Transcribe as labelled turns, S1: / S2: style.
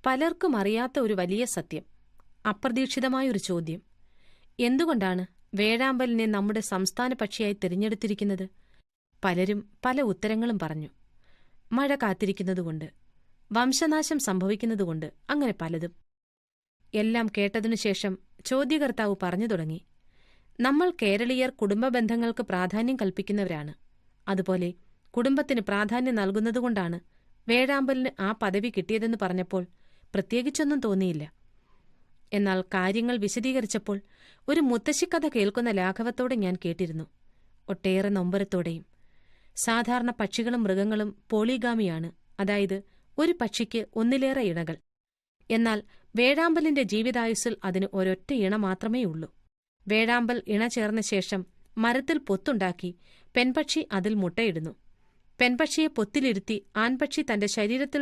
S1: പലർക്കും അറിയാത്ത ഒരു വലിയ സത്യം, അപ്രതീക്ഷിതമായൊരു ചോദ്യം. എന്തുകൊണ്ടാണ് വേഴാമ്പലിനെ നമ്മുടെ സംസ്ഥാന പക്ഷിയായി തിരഞ്ഞെടുത്തിരിക്കുന്നത്? പലരും പല ഉത്തരങ്ങളും പറഞ്ഞു. മഴ കാത്തിരിക്കുന്നതുകൊണ്ട്, വംശനാശം സംഭവിക്കുന്നതുകൊണ്ട്, അങ്ങനെ പലതും. എല്ലാം കേട്ടതിനുശേഷം ചോദ്യകർത്താവ് പറഞ്ഞു തുടങ്ങി. നമ്മൾ കേരളീയർ കുടുംബബന്ധങ്ങൾക്ക് പ്രാധാന്യം കൽപ്പിക്കുന്നവരാണ്. അതുപോലെ കുടുംബത്തിന് പ്രാധാന്യം നൽകുന്നതുകൊണ്ടാണ് വേഴാമ്പലിന് ആ പദവി കിട്ടിയതെന്ന് പറഞ്ഞപ്പോൾ പ്രത്യേകിച്ചൊന്നും തോന്നിയില്ല. എന്നാൽ കാര്യങ്ങൾ വിശദീകരിച്ചപ്പോൾ ഒരു മുത്തശ്ശിക്കഥ കേൾക്കുന്ന ലാഘവത്തോടെ ഞാൻ കേട്ടിരുന്നു, ഒട്ടേറെ നൊമ്പരത്തോടെയും. സാധാരണ പക്ഷികളും മൃഗങ്ങളും പോളിഗാമിയാണ്, അതായത് ഒരു പക്ഷിക്ക് ഒന്നിലേറെ ഇണകൾ. എന്നാൽ വേഴാമ്പലിന്റെ ജീവിതായുസ്സിൽ അതിന് ഒരൊറ്റ ഇണ മാത്രമേ ഉള്ളൂ. വേഴാമ്പൽ ഇണ ചേർന്ന ശേഷം മരത്തിൽ പൊത്തുണ്ടാക്കി പെൺപക്ഷി അതിൽ മുട്ടയിടുന്നു. പെൺപക്ഷിയെ പൊത്തിലിരുത്തി ആൺപക്ഷി തന്റെ ശരീരത്തിൽ